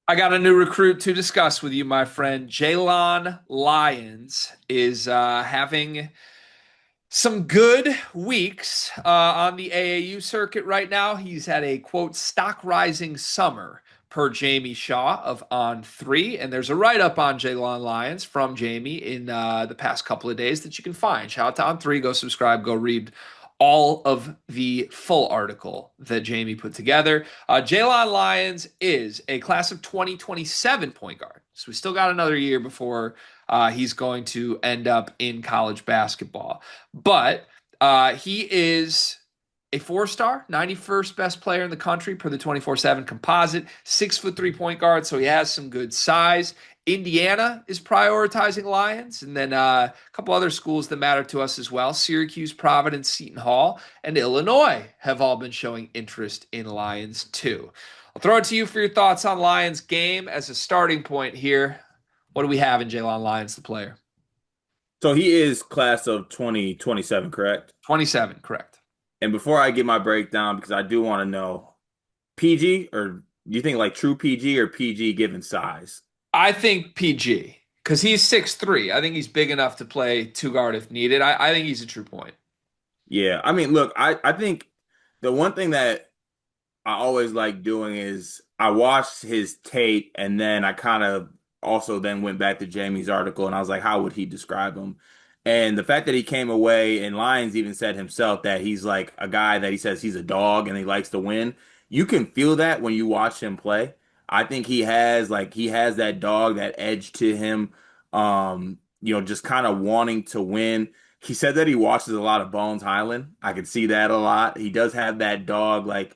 I got a new recruit to discuss with you, my friend. JLon Lyons is having some good weeks on the AAU circuit right now. He's had a quote stock rising summer per Jamie Shaw of On3, and there's a write up on JLon Lyons from Jamie in the past couple of days that you can find. Shout out to On3. Go subscribe. Go read all of the full article that Jamie put together. JLon Lyons is a class of 2027 point guard. So we still got another year before he's going to end up in college basketball. But he is a four-star, 91st best player in the country per the 24/7 composite, 6'3" point guard, so he has some good size. Indiana is prioritizing Lions, and then a couple other schools that matter to us as well. Syracuse, Providence, Seton Hall, and Illinois have all been showing interest in Lions too. I'll throw it to you for your thoughts on Lions game as a starting point here. What do we have in JLon Lyons, the player? So he is class of 2027, correct? 27, correct. And before I get my breakdown, because I do want to know, PG or do you think like true PG or PG given size? I think PG because he's 6'3". I think he's big enough to play two guard if needed. I think he's a true point. Yeah, I mean, look, I think the one thing that I always like doing is I watched his tape and then I kind of also then went back to Jamie's article and I was like, how would he describe him? And the fact that he came away and Lyons even said himself that he's like a guy that he says he's a dog and he likes to win. You can feel that when you watch him play. I think he has that dog, that edge to him. Just kind of wanting to win. He said that he watches a lot of Bones Highland. I could see that a lot. He does have that dog, like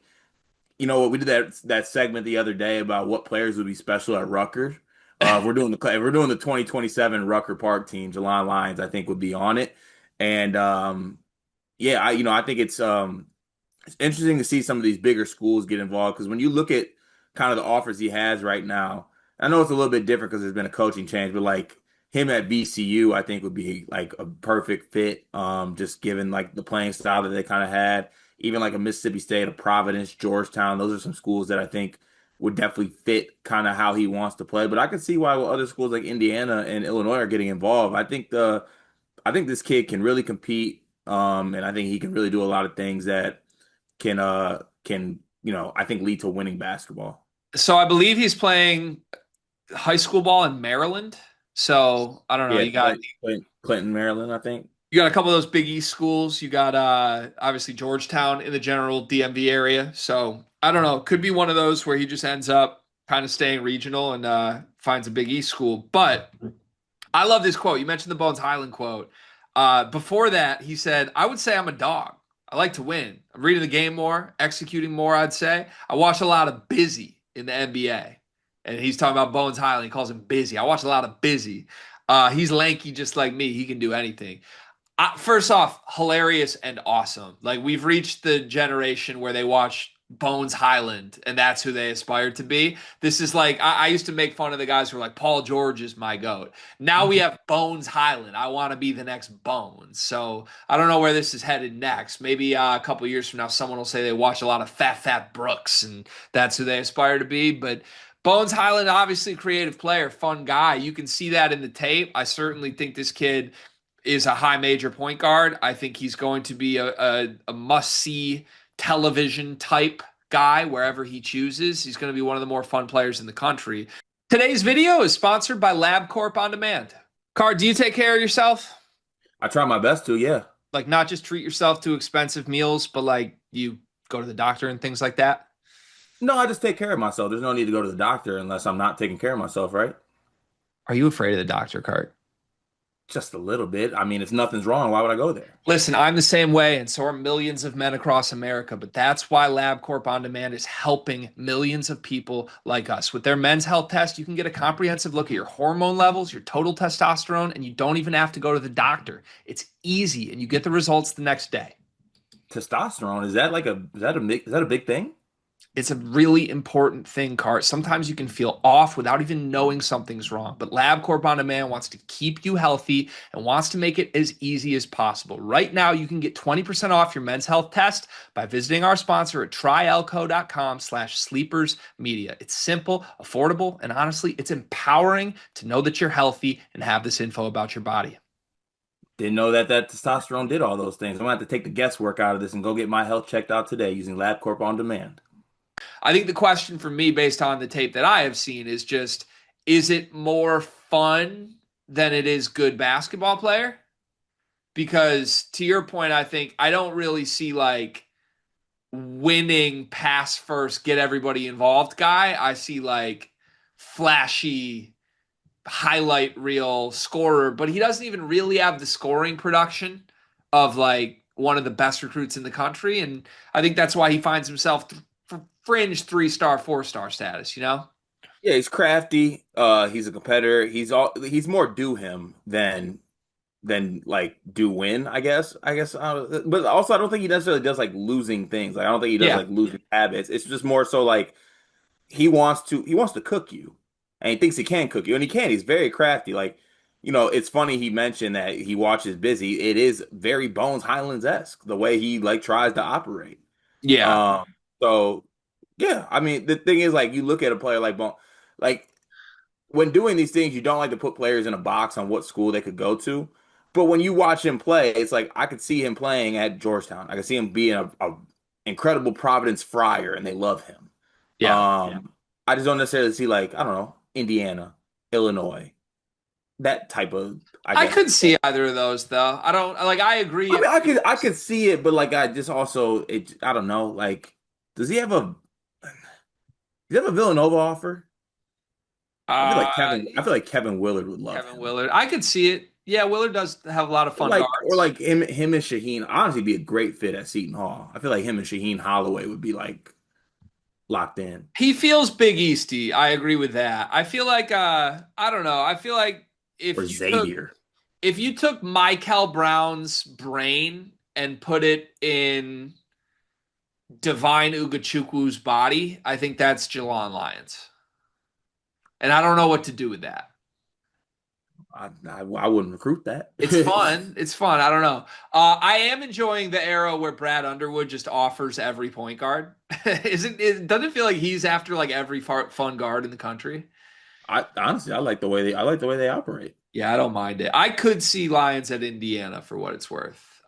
what we did that segment the other day about what players would be special at Rutgers. If we're doing the 2027 Rucker Park team, JLon Lions I think would be on it. And yeah, I think it's interesting to see some of these bigger schools get involved because when you look at kind of the offers he has right now, I know it's a little bit different because there's been a coaching change, but like him at VCU, I think would be like a perfect fit. Just given like the playing style that they kind of had, even like a Mississippi State, a Providence, Georgetown, those are some schools that I think would definitely fit kind of how he wants to play. But I can see why other schools like Indiana and Illinois are getting involved. I think this kid can really compete, and I think he can really do a lot of things that can I think lead to winning basketball. So I believe he's playing high school ball in Maryland. So I don't know. Yeah, You got Clinton, Maryland, I think. you got a couple of those Big East schools. You got obviously Georgetown in the general DMV area. So I don't know. Could be one of those where he just ends up kind of staying regional and finds a Big East school. But I love this quote. You mentioned the Bones Highland quote. Before that, he said, I would say I'm a dog. I like to win. I'm reading the game more, executing more, I'd say. I watch a lot of Busy in the NBA. And he's talking about Bones Highland. He calls him Busy. I watch a lot of Busy. He's lanky just like me. He can do anything. First off, hilarious and awesome. Like we've reached the generation where they watch Bones Highland, and that's who they aspire to be. This is like I used to make fun of the guys who were like Paul George is my goat. Now we have Bones Highland. I want to be the next Bones. So I don't know where this is headed next. Maybe a couple years from now, someone will say they watch a lot of Fat Brooks, and that's who they aspire to be. But Bones Highland, obviously a creative player, fun guy. You can see that in the tape. I certainly think this kid is a high major point guard. I think he's going to be a must see television type guy wherever he chooses. He's going to be one of the more fun players in the country. Today's video is sponsored by LabCorp On Demand. Card, do you take care of yourself? I try my best to, yeah. Like not just treat yourself to expensive meals, but like you go to the doctor and things like that? No, I just take care of myself. There's no need to go to the doctor unless I'm not taking care of myself, right? Are you afraid of the doctor, Cart? Just a little bit. I mean, if nothing's wrong, why would I go there? Listen, I'm the same way, and so are millions of men across America. But that's why LabCorp On Demand is helping millions of people like us. With their men's health test, you can get a comprehensive look at your hormone levels, your total testosterone, and you don't even have to go to the doctor. It's easy, and you get the results the next day. Testosterone, is that a big thing? It's a really important thing, Cart. Sometimes you can feel off without even knowing something's wrong. But LabCorp On Demand wants to keep you healthy and wants to make it as easy as possible. Right now, you can get 20% off your men's health test by visiting our sponsor at tryelco.com/sleepersmedia. It's simple, affordable, and honestly, it's empowering to know that you're healthy and have this info about your body. Didn't know that testosterone did all those things. I'm gonna have to take the guesswork out of this and go get my health checked out today using LabCorp On Demand. I think the question for me, based on the tape that I have seen, is just is it more fun than it is good basketball player? Because to your point, I think I don't really see like winning pass first, get everybody involved guy. I see like flashy highlight reel scorer, but he doesn't even really have the scoring production of like one of the best recruits in the country. And I think that's why he finds himself fringe 3-star, 4-star status, you know? Yeah, he's crafty. He's a competitor. He's more do him than like do win, I guess. But also I don't think he necessarily does like losing things. Like I don't think he does Yeah. like losing habits. It's just more so like he wants to cook you, and he thinks he can cook you, and he can. He's very crafty. Like, it's funny he mentioned that he watches Busy. It is very Bones Highlands-esque the way he like tries to operate. Yeah. So yeah, I mean the thing is like you look at a player like Bones, like when doing these things, you don't like to put players in a box on what school they could go to. But when you watch him play, it's like I could see him playing at Georgetown. I could see him being a incredible Providence Friar, and they love him. Yeah. I just don't necessarily see like I don't know Indiana, Illinois, that type of I I guess. could see either of those though. I don't like I agree I mean, if I could see it, but like I just also I don't know. Like, does he have a Villanova offer? uh I feel like Kevin Willard would love Kevin him. Willard. I could see it. Yeah, Willard does have a lot of fun Or guards. like him and Shaheen honestly be a great fit at Seton Hall. I feel like him and Shaheen Holloway would be like locked in. He feels Big Easty. I agree with that. I feel like I don't know. I feel like Or if you took Xavier. if you took Michael Brown's brain and put it in Divine Ugochukwu's body, I think that's JLon Lyons. And I don't know what to do with that. I wouldn't recruit that. It's fun. It's fun. I don't know. I am enjoying the era where Brad Underwood just offers every point guard. Isn't it? Doesn't feel like he's after like every fun guard in the country. I honestly I like the way they operate. Yeah, I don't mind it. I could see Lions at Indiana for what it's worth.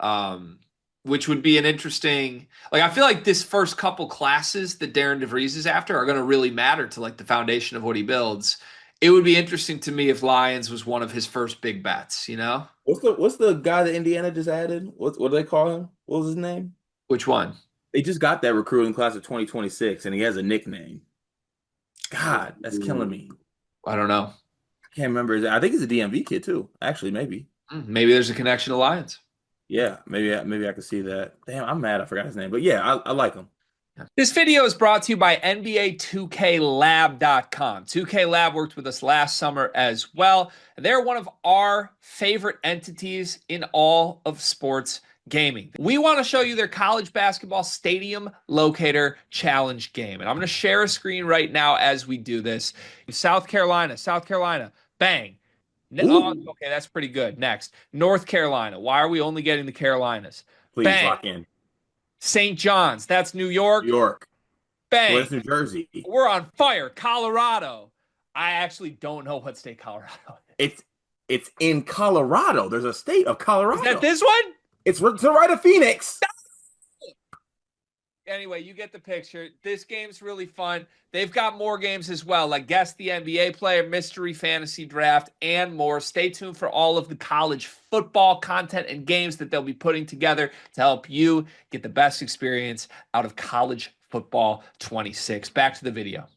Which would be an interesting like I feel like this first couple classes that Darren DeVries is after are going to really matter to like the foundation of what he builds. It would be interesting to me if Lions was one of his first big bets, you know? What's the guy that Indiana just added? What do they call him? What was his name? Which one? They just got that recruiting class of 2026 and he has a nickname. God, that's killing Ooh, me. I don't know. I can't remember I think he's a DMV kid too. Actually, maybe. Maybe there's a connection to Lions. Yeah, maybe I could see that. Damn, I'm mad I forgot his name. But yeah, I like him. This video is brought to you by NBA2KLab.com. 2K Lab worked with us last summer as well. They're one of our favorite entities in all of sports gaming. We want to show you their college basketball stadium locator challenge game. And I'm going to share a screen right now as we do this. South Carolina, bang. Oh, Ooh, okay, that's pretty good. Next, North Carolina. Why are we only getting the Carolinas? please Bang. lock in. St. John's. That's New New York. York. Bang. Where's New Jersey? We're on fire. Colorado. I actually don't know what state Colorado is. It's in Colorado. There's a state of Is that Colorado. this one? It's to the right of Phoenix. Anyway, you get the picture. This game's really fun. They've got more games as well, like Guess the NBA Player, Mystery Fantasy Draft, and more. Stay tuned for all of the college football content and games that they'll be putting together to help you get the best experience out of college football 26. Back to the video.